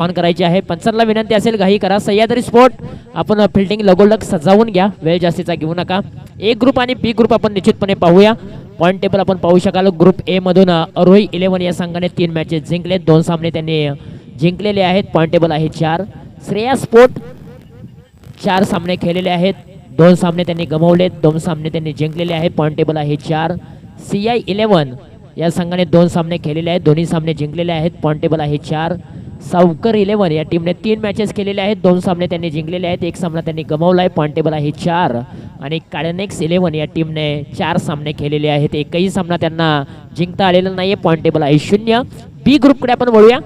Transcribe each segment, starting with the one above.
On करायची आहे. पंचांना विनंती असेल घाई करा. सह्याद्री स्पोर्ट आपण फिल्डिंग लगोलग सजावून घ्या, वेळ जास्तीचा घेऊ नका. ए ग्रुप आणि बी ग्रुप आपण निश्चितपणे पाहूया. पॉईंट टेबल आपण पाहू शकाल. ग्रुप ए मधून अरोही 11 या संघाने 3 मॅचेस जिंकले, 2 सामने त्यांनी जिंकलेले आहेत. पॉईंट टेबल आहे 4. श्रेया स्पोर्ट 4 सामने खेळलेले आहेत, 2 सामने त्यांनी गमावले, 2 सामने त्यांनी जिंकलेले आहेत. पॉईंट टेबल आहे 4. CI 11 या संघाने 2 सामने खेळलेले आहेत, दोन्ही सामने जिंकलेले आहेत. पॉईंट टेबल आहे 4. सावकर 11 या टीमने 3 मॅचेस केलेले आहेत, 2 सामने त्यांनी जिंकलेले आहेत, 1 सामना त्यांनी गमावला आहे. पॉईंट टेबल आहे 4. आणि काळनेक्स 11 या टीमने 4 सामने खेळलेले आहेत, एकही सामना त्यांना जिंकता आलेला नाही आहे. पॉईंट टेबल आहे 0. बी ग्रुपकडे आपण वळूया.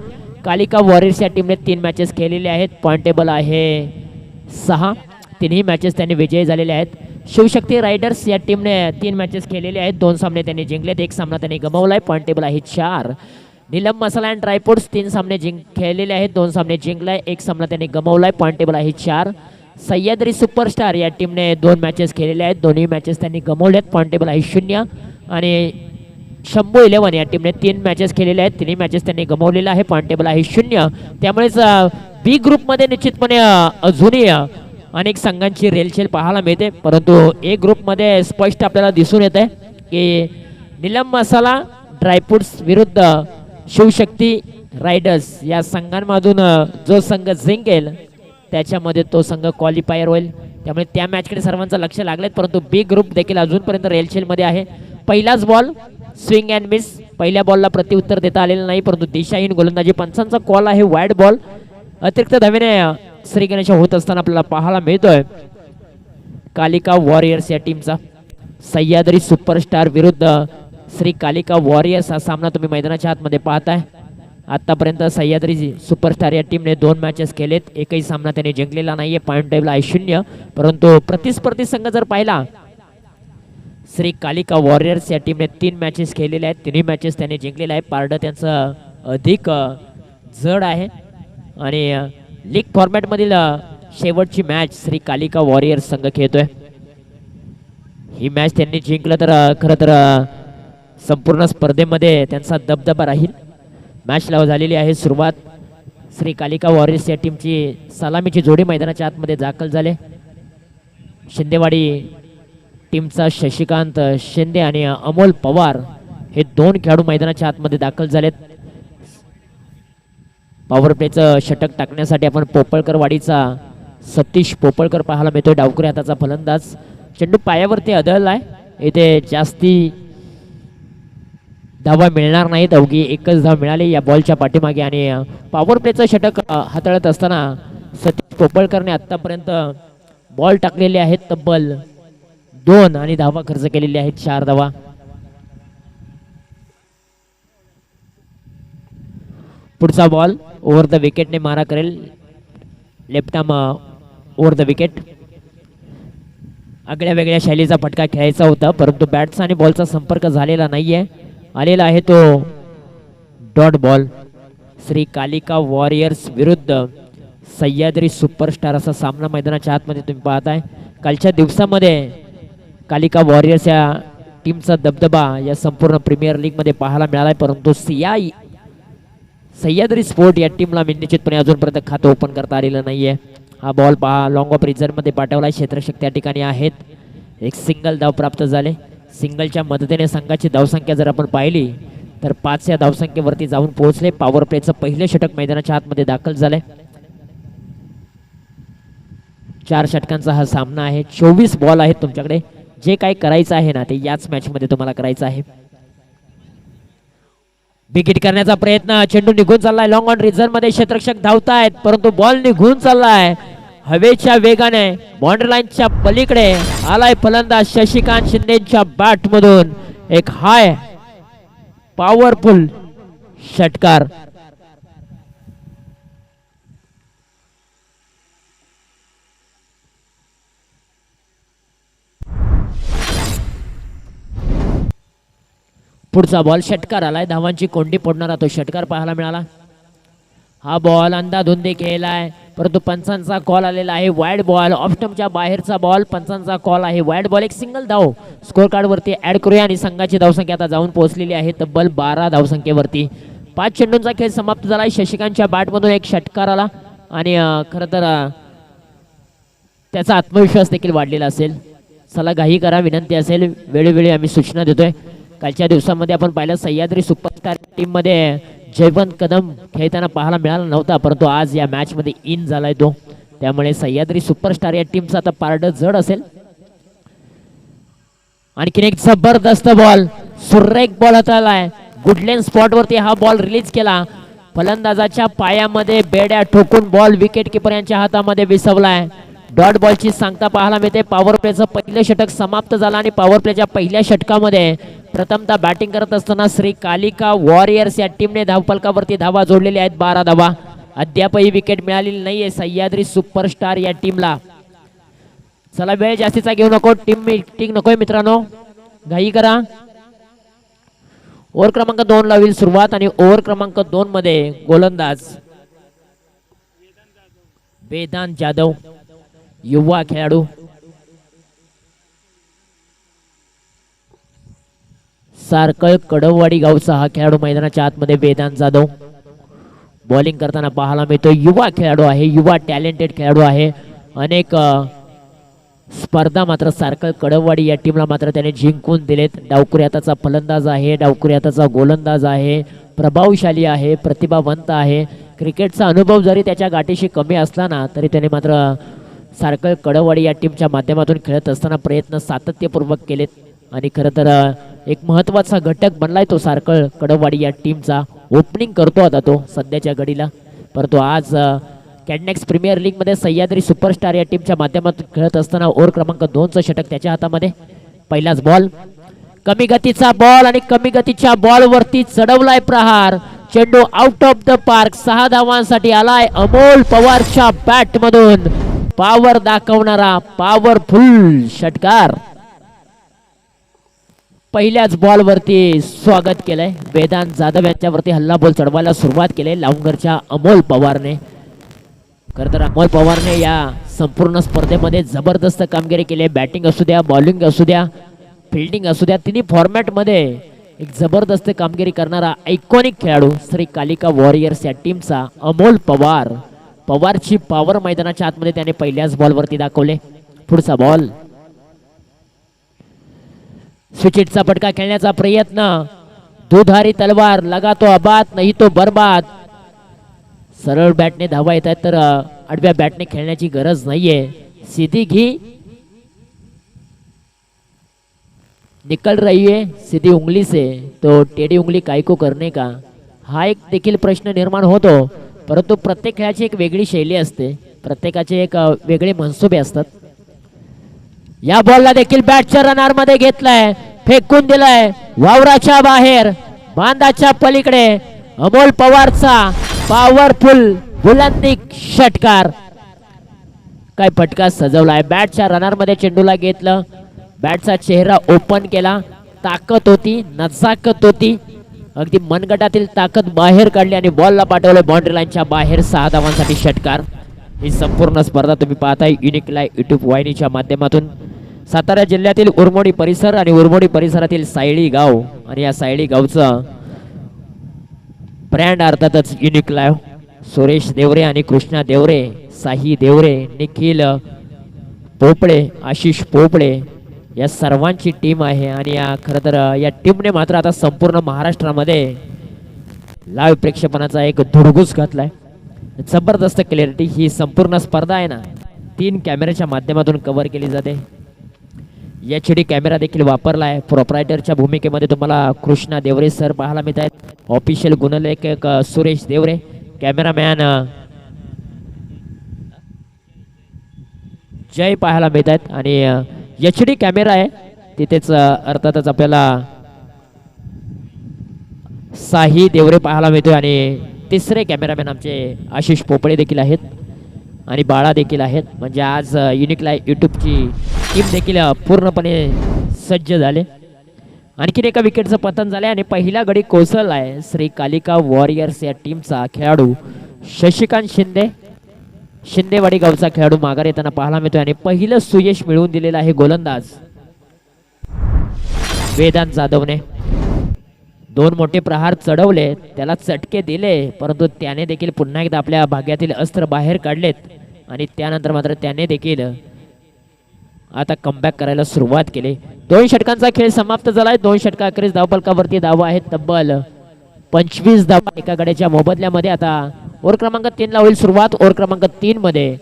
कालिका वॉरियर्स या टीमने 3 मॅचेस खेळलेले आहेत, पॉईंट टेबल आहे 6. तिन्ही मॅचेस त्यांनी विजयी झालेले आहेत. शिवशक्ती रायडर्स या टीमने 3 मॅचेस खेळलेले आहेत, 2 सामने त्यांनी जिंकलेत, 1 सामना त्यांनी गमावला आहे. पॉईंट टेबल आहे 4. नीलम मसाला अँड ड्रायफ्रुट्स 3 सामने खेळलेले आहेत, 2 सामने जिंकलाय, 1 सामना त्यांनी गमावलाय. पॉईंट टेबल आहे 4. सह्याद्री सुपरस्टार या टीमने 2 मॅचेस खेळलेले आहेत, दोन्ही मॅचेस त्यांनी गमावले आहेत. पॉईंट टेबल आहे 0. आणि शंभू 11 या टीमने 3 मॅचेस खेळलेले आहेत, तिन्ही मॅचेस त्यांनी गमावलेला आहे. पॉईंट टेबल आहे 0. त्यामुळेच बी ग्रुपमध्ये निश्चितपणे अजूनही अनेक संघांची रेलचेल पाहायला मिळते, परंतु ए ग्रुपमध्ये स्पष्ट आपल्याला दिसून येत आहे की नीलम मसाला ड्रायफ्रुट्स विरुद्ध शिवशक्ती रायडर्स या संघांमधून जो संघ जिंकेल त्याच्यामध्ये तो संघ क्वालिफायर होईल. त्यामुळे त्या मॅचकडे सर्वांचं लक्ष लागलेत, परंतु बी ग्रुप देखील अजूनपर्यंत रेलचेलमध्ये आहे. पहिलाच बॉल स्विंग अँड मिस, पहिल्या बॉलला प्रत्युत्तर देता आलेलं नाही, परंतु दिशाहीन गोलंदाजी. पंचांचा कॉल आहे वाईड बॉल. अतिरिक्त धावेने श्री गणेश होत असताना आपल्याला पाहायला मिळतोय कालिका वॉरियर्स या टीमचा. सह्याद्री सुपरस्टार विरुद्ध श्री कालिका वॉरियर्स हा सामना तुम्ही मैदानाच्या आतमध्ये पाहताय. आतापर्यंत सह्याद्री सुपरस्टार या टीमने 2 मॅचेस केलेत, एकही सामना त्याने जिंकलेला नाहीये. पॉईंट टेबल आहे 0. परंतु प्रतिस्पर्धी संघ जर पाहिला, श्री कालिका वॉरियर्स या टीमने 3 मॅचेस खेळलेले आहेत, तिन्ही मॅचेस त्यांनी जिंकलेले आहे. पारडं त्यांचं अधिक जड आहे आणि लीग फॉर्मॅटमधील शेवटची मॅच श्री कालिका वॉरियर्स संघ खेळतोय. ही मॅच त्यांनी जिंकलं तर खरं तर संपूर्ण स्पर्धेमध्ये त्यांचा दबदबा राहील. मॅचला झालेली आहे सुरुवात. श्री कालिका वॉरियर्स या टीमची सलामीची जोडी मैदानाच्या आतमध्ये दाखल झाले. शिंदेवाडी टीमचा शशिकांत शिंदे आणि अमोल पवार हे 2 खेळाडू मैदानाच्या आतमध्ये दाखल झालेत. पॉवर प्लेचं षटक टाकण्यासाठी आपण पोपळकर वाडीचा सतीश पोपळकर पाहायला मिळतोय. डावकरी हाताचा फलंदाज. चेंडू पायावरती आदळलाय, इथे जास्ती धावा मिळणार नाहीत, अवघी एकच धाव मिळाली या बॉलच्या पाठीमागे. आणि पॉवर प्लेचं षटक हाताळत असताना सतीश पोपळकरने आतापर्यंत बॉल टाकलेले आहेत तब्बल 2 आणि धावा खर्च केलेली आहेत 4 धावा. पुढचा बॉल ओव्हर द विकेटने मारा करेल. Left arm over the wicket. आगळ्या वेगळ्या शैलीचा फटका खेळायचा होता, परंतु बॅट्स आणि बॉलचा संपर्क झालेला नाहीये. आलेला आहे तो dot ball. Shri Kalika warriors विरुद्ध सह्याद्री सुपरस्टार असा सामना मैदानाच्या आतमध्ये तुम्ही पाहताय. कालच्या दिवसामध्ये कालिका वॉरियर्स या टीमचा दबदबा या संपूर्ण प्रीमियर लीग मध्ये पाहायला मिळाला, परंतु सह्याद्री स्पोर्ट या टीमला निश्चितपणे अजूनपर्यंत खातं ओपन करता आलेलं नाहीये. हा बॉल पहा लॉंग ऑफ रिझर्व मध्ये पाठवला. क्षेत्ररक्षक त्या ठिकाणी आहेत. एक सिंगल धाव प्राप्त झाले. सिंगलच्या मदतीने संघाची धावसंख्या जर आपण पाहिली तर 5 या धावसंख्येवरती जाऊन पोहोचले. पॉवर प्लेचं पहिले षटक मैदानाच्या आतमध्ये दाखल झाले. 4 षटकांचा हा सामना आहे. 24 बॉल आहेत तुमच्याकडे. जे काही करायचं आहे ना ते याच मॅच मध्ये तुम्हाला करायचं आहे. विकेट करण्याचा प्रयत्न. चेंडू निघून चाललाय लॉंग ऑन रिझर्व मध्ये. क्षेत्ररक्षक धावतायत, परंतु बॉल निघून चाललाय हवेच्या वेगाने. बाउंड्री लाईनच्या पलीकडे आलाय फलंदाज शशिकांत शिंदेच्या बॅट मधून एक हाय पॉवरफुल षटकार. पुढचा बॉल षटकार आलाय. धावांची कोंडी फोडणारा तो षटकार पाहायला मिळाला. हा बॉल अंधाधुंदी खेळलाय, परंतु पंचांचा कॉल आलेला आहे वाईड बॉल. ऑफ स्टंपच्या बाहेरचा बॉल. पंचांचा कॉल आहे वाईड बॉल. एक सिंगल धाव स्कोर कार्ड वरती ऍड करूया आणि संघाची धावसंख्या आता जाऊन पोहोचलेली आहे तब्बल 12 धावसंख्येवरती. 5 चेंडूंचा खेळ समाप्त झाला. शशिकांतच्या बॅटमधून एक षटकार आला आणि खरं तर त्याचा आत्मविश्वास देखील वाढलेला असेल. चला घाई करा, विनंती असेल, वेळोवेळी आम्ही सूचना देतोय. कालच्या दिवसामध्ये आपण पाहिलं सह्याद्री सुपरस्टार टीममध्ये जयवंत कदम खेळताना पाहायला मिळाला नव्हता, परंतु आज या मॅचमध्ये इन झालाय तो. त्यामुळे सह्याद्री सुपरस्टार या टीमचा आता पारड जड असेल. आणखीन एक जबरदस्त बॉल, सुरेख बॉल हाताळलाय. गुडलेन स्पॉट वरती हा बॉल रिलीज केला. फलंदाजाच्या पायामध्ये बेड्या ठोकून बॉल विकेट किपर यांच्या हातामध्ये विसवलाय. डॉट बॉलची सांगता पाहायला मिळते. पॉवर प्लेचं पहिलं षटक समाप्त झालं आणि पॉवर प्लेच्या पहिल्या षटकामध्ये प्रथमतः बॅटिंग करत असताना श्री कालिका वॉरियर्स या टीमने धावफलकावरती धावा जोडलेल्या आहेत, 12 धावा. अद्यापही विकेट मिळालेली नाहीये सह्याद्री सुपरस्टार या टीमला. चला वेळ जास्तीचा घेऊ नको, टीम मीटिंग नकोय मित्रांनो, घाई करा. ओव्हर क्रमांक 2 ला होईल सुरुवात आणि ओव्हर क्रमांक 2 मध्ये गोलंदाज वेदांत जाधव, युवा खेळाडू. सारकळ कडववाडी गावचा हा खेळाडू मैदानाच्या आतमध्ये वेदांत जाधव बॉलिंग करताना पाहायला मिळतो. युवा खेळाडू आहे, युवा टॅलेंटेड खेळाडू आहे. अनेक स्पर्धा मात्र सारकळ कडववाडी या टीमला मात्र त्याने जिंकून दिलेत. डावखुरी हाताचा फलंदाज आहे, डावखुरी हाताचा गोलंदाज आहे, प्रभावशाली आहे, प्रतिभावंत आहे. क्रिकेटचा अनुभव जरी त्याच्या गाठीशी कमी असला ना तरी त्याने मात्र सारकळ कडववाडी या टीमच्या माध्यमातून खेळत असताना प्रयत्न सातत्यपूर्वक केलेत आणि खरं तर एक महत्त्वाचा घटक बनलाय तो सारकळ कडववाडी या टीमचा. ओपनिंग करतो आता तो सध्याच्या घडीला, परंतु आज कॅडनेक्स प्रीमियर लीग मध्ये सह्याद्री सुपरस्टार या टीमच्या माध्यमातून खेळत असताना ओव्हर क्रमांक 2चं षटक त्याच्या हातामध्ये. पहिलाच बॉल, कमी गतीचा बॉल आणि कमी गतीच्या बॉल वरती चढवलाय प्रहार. चेंडू आउट ऑफ द पार्क. 6 धावांसाठी आलाय अमोल पवारच्या बॅट मधून. पॉवर दाखवणारा पॉवरफुल षटकार. पहिल्याच बॉल वरती स्वागत केलंय. वेदांत जाधव यांच्यावरती हल्ला बॉल चढवायला सुरुवात केली लावंगरच्या अमोल पवारने. खरं तर अमोल पवारने या संपूर्ण स्पर्धेमध्ये जबरदस्त कामगिरी केली. बॅटिंग असू द्या, बॉलिंग असू द्या, फिल्डिंग असू द्या, तिन्ही फॉर्मॅटमध्ये एक जबरदस्त कामगिरी करणारा आयकॉनिक खेळाडू श्री कालिका वॉरियर्स या टीमचा अमोल पवार. पवारची पॉवर मैदानाच्या आतमध्ये त्याने पहिल्याच बॉलवरती दाखवले. पुढचा बॉल, स्विचिटचा फटका खेळण्याचा प्रयत्न. दुधारी तलवार, लगा तो आबाद नाही तो बर्बाद. सरळ बॅटने धावा येत आहेत तर आडव्या बॅटने खेळण्याची गरज नाहीये. सीधी घी निकल रही है सीधी उंगली से तो टेढ़ी उंगली कायको करने का, हा एक देखील प्रश्न निर्माण होतो. परंतु प्रत्येक खेळाची एक वेगळी शैली असते, प्रत्येकाचे एक वेगळे मनसुबे असतात. या बॉलला देखील बॅटच्या रनर मध्ये घेतलाय, फेकून दिलाय वावराच्या बाहेर, बांधाच्या पलीकडे. अमोल पवारचा पॉवरफुल बुलंदी षटकार. काय फटका सजवलाय. बॅटच्या रनर मध्ये चेंडूला घेतलं, बॅटचा चेहरा ओपन केला. ताकद होती, नजाकत होती, अगदी मनगटातील ताकद बाहेर काढली आणि बॉलला पाठवलं बाउंड्री लाईनच्या बाहेर. 6 धावांसाठी षटकार. ही संपूर्ण स्पर्धा तुम्ही पाहताय युनिक लाईव्ह युट्यूब वाहिनीच्या माध्यमातून. सातारा जिल्ह्यातील उरमोडी परिसर आणि उरमोडी परिसरातील सायळी गाव आणि या सायळी गावचं ब्रँड अर्थातच युनिक लाईव्ह. सुरेश देवरे आणि कृष्णा देवरे, साही देवरे, निखिल पोपळे, आशिष पोपळे या सर्वांची टीम आहे आणि या खरं तर या टीमने मात्र आता संपूर्ण महाराष्ट्रामध्ये लाईव्ह प्रेक्षेपणाचा एक धुडगूस घातलाय. जबरदस्त क्लॅरिटी. ही संपूर्ण स्पर्धा आहे ना 3 कॅमेऱ्याच्या माध्यमातून कव्हर केली जाते. HD कॅमेरा देखील वापरला आहे. प्रोप्रायटरच्या भूमिकेमध्ये तुम्हाला कृष्णा देवरे सर पाहायला मिळत आहेत. ऑफिशियल गुणलेखक सुरेश देवरे, कॅमेरामॅन जय पाहायला मिळत आहेत आणि HD कॅमेरा आहे तिथेच अर्थातच आपल्याला साही देवरे पाहायला मिळतोय आणि तिसरे कॅमेरामॅन आमचे आशिष पोपळे देखील आहेत आणि बाळा देखील आहेत. म्हणजे आज युनिक लाईव्ह युट्यूबची टीम देखील पूर्णपणे सज्ज झाले. आणखीन एका विकेटचं पतन झालंय आणि पहिला गडी कोसळला आहे श्री कालिका वॉरियर्स या टीमचा खेळाडू शशिकांत शिंदे. शिंदेवाडी गावचा खेळाडू माघार येताना पाहायला मिळतोय आणि पहिलं सुयश मिळवून दिलेलं आहे गोलंदाज वेदांत जाधवने. दोन मोठे प्रहार चढवले, त्याला चटके दिले, परंतु त्याने देखील पुन्हा एकदा आपल्या भाग्यातील अस्त्र बाहेर काढलेत आणि त्यानंतर मात्र त्याने देखील आता कमबॅक करायला सुरुवात केली. 2 षटकांचा खेळ समाप्त झालाय. 2 षटका अखेरीस धावफलकावरती धावा आहेत तब्बल 25 धावा एका गड्याच्या मोबदल्यामध्ये. आता ओव्हर क्रमांक 3 ला होईल सुरुवात. ओव्हर क्रमांक 3 मध्ये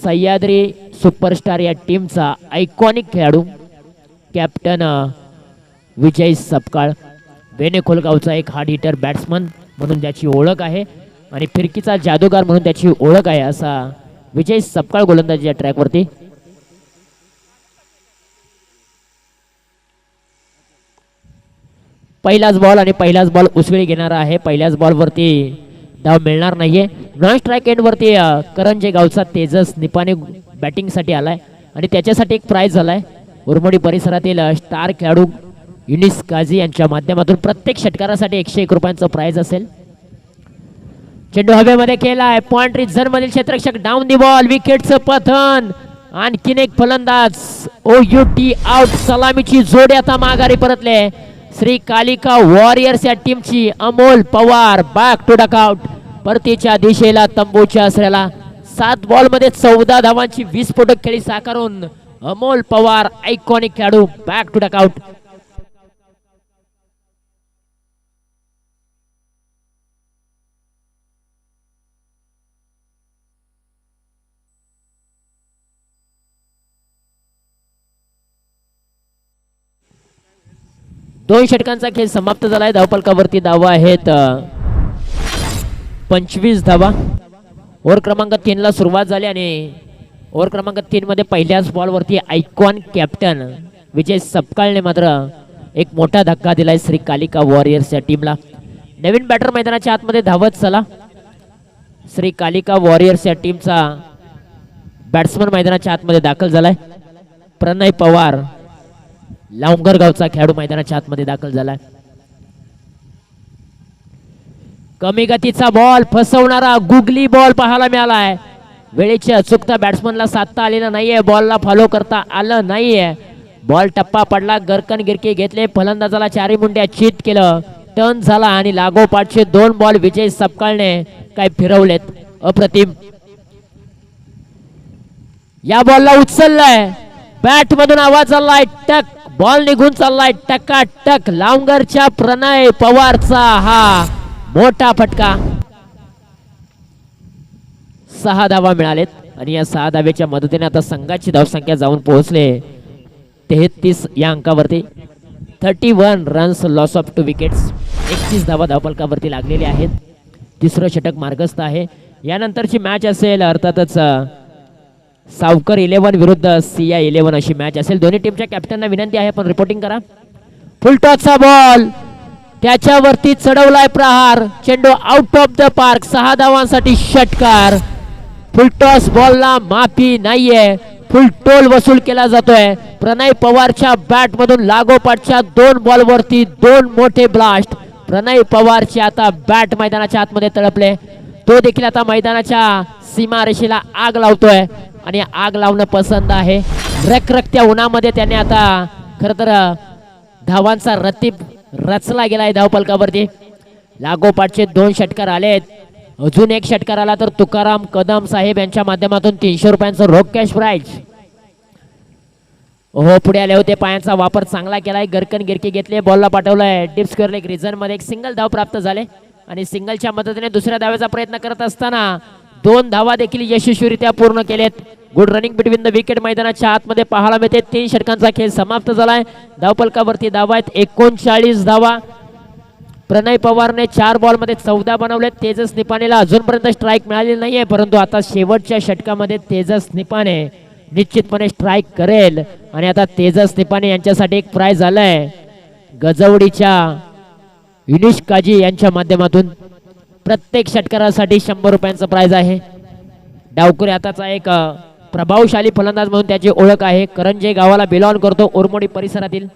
सह्याद्री सुपरस्टार या टीमचा आयकॉनिक खेळाडू कॅप्टन विजय सपकाळ, वेणेखोलगावचा एक हार्ड हिटर बॅट्समन म्हणून त्याची ओळख आहे आणि फिरकीचा जादूगार म्हणून त्याची ओळख आहे, असा विजय सपकाळ गोलंदाजीच्या ट्रॅकवरती. पहिलाच बॉल आणि पहिलाच बॉल उसळी घेणारा आहे. पहिल्याच बॉलवरती धाव मिळणार नाहीये. नॉन स्ट्राईक एंड वरती करंजे गावचा तेजस निपाने बॅटिंगसाठी आलाय आणि त्याच्यासाठी एक प्राइज झालाय. उरमोडी परिसरातील स्टार खेळाडू युनिस काझी यांच्या माध्यमातून प्रत्येक षटकारासाठी 101 रुपयांचं प्राइज असेल. चेंडू हवेमध्ये केलाय. पॉइंट रिझन मधील क्षेत्ररक्षक डाऊन दी बॉल. विकेटचं पतन. आणखीन एक फलंदाज OUT आउट. सलामीची जोडी आता माघारी परतले. श्री कालिका वॉरियर्स या टीमची Amol Pawar back to dugout. परतीच्या दिशेला तंबूच्या आसऱ्याला 7 बॉल मध्ये 14 धावांची विस्फोटक खेळी साकारून अमोल पवार आयकॉनिक खेळाडू बॅक टू डकआउट. दोन षटकांचा खेळ समाप्त झालाय. धावफलकावरती धावा आहेत 25 धावा. ओव्हर क्रमांक 3 ला सुरुवात झाली आणि ओव्हर क्रमांक 3 मध्ये पहिल्याच बॉलवरती आयकॉन कॅप्टन विजय सपकाळने मात्र एक मोठा धक्का दिलाय श्री कालिका वॉरियर्स या टीमला. नवीन बॅटर मैदानाच्या आतमध्ये धावत चला. श्री कालिका वॉरियर्स या टीमचा बॅट्समन मैदानाच्या आतमध्ये दाखल झालाय. प्रणय पवार लावंगर गावचा खेळाडू मैदानाच्या आतमध्ये दाखल झालाय. कमी गतीचा बॉल फसवणारा गुगली बॉल पाहायला मिळालाय. वेळेची अचूकता बॅट्समनला साधता आलेला नाहीये. बॉलला फॉलो करता आलं नाहीये. बॉल टप्पा पडला. गरकन गिरकी घेतले. फलंदाजाला 4 मुंड्या चीट केलं. टर्न झाला आणि लागोपाठचे 2 बॉल विजय सपकाळने काय फिरवलेत. अप्रतिम. या बॉलला उचललाय. बॅट मधून आवाज आलाय. टक. बॉल निघून चाललाय टकाटक. लावंगरच्या प्रणय पवारचा हा मोठा फटका. 6 धावा मिळालेत आणि या 6 धावेच्या मदतीने आता संघाची धावसंख्या जाऊन पोहोचले 33 या अंकावरती. 31 रन्स लॉस ऑफ 2 विकेट्स. 31 धावा धावफलकावरती लागलेले आहेत. तिसरं षटक मार्गस्थ आहे. यानंतरची मॅच असेल अर्थातच सावकर 11 विरुद्ध सिया 11 अशी मॅच असेल. दोन्ही टीमच्या कॅप्टनना विनंती आहे पण रिपोर्टिंग करा. फुलटॉसचा बॉल त्याच्यावरती चढवलाय प्रहार. चेंडू आउट ऑफ द पार्क. 6 धावांसाठी षटकार. फुलटॉस बॉलला माफी नाहीये. फुल टोल वसूल केला जातोय. प्रणय पवारच्या बॅट मधून लागोपाठच्या 2 बॉलवरती 2 मोठे ब्लास्ट. प्रणय पवारचे आता बॅट मैदानाच्या आतमध्ये तळपले. तो देखील आता मैदानाच्या सीमारेषेला आग लावतोय आणि आग लावणं पसंत आहे. रखरखत्या उन्हामध्ये त्याने आता खर तर धावांचा रतीब रचला गेलाय धावफलकावरती. लागोपाठचे 2 षटकार आलेत. अजून एक षटकार आला तर तुकाराम कदम साहेब यांच्या माध्यमातून 300 रुपयांचं रोख कॅश प्राइज. हो पुढे आले होते. पायांचा वापर चांगला केलाय. गरकन गिरकी घेतले. बॉलला पाठवलाय डीप स्क्वेअर लेग रिजन मध्ये. एक सिंगल धाव प्राप्त झाले आणि सिंगलच्या मदतीने दुसऱ्या धावेचा प्रयत्न करत असताना 2 धावा देखील यशस्वीरित्या पूर्ण केलेत. Good running between the wicket मैदानाच्या आतमध्ये पाहायला मिळते. 3 षटकांचा खेळ समाप्त झालाय. धावफलकावरती धावा आहेत 39 धावा. प्रणय पवारने 4 बॉल मध्ये 14 बनवलेत. तेजस निपानेला अजूनपर्यंत स्ट्राईक मिळाली नाहीये परंतु आता शेवटच्या षटकामध्ये तेजस निपाने निश्चितपणे स्ट्राईक करेल आणि आता तेजस निपाने यांच्यासाठी एक प्राइज आलाय. गजवडीच्या युनिश काजी यांच्या माध्यमातून प्रत्येक षटकारासाठी 100 रुपयांचं प्राइज आहे. डावकुरे हाताचा एक प्रभावशाली फलंदाज म्हणून त्याची ओळख आहे. करंजे गावाला बिलॉंग करतो उरमोडी परिसरातील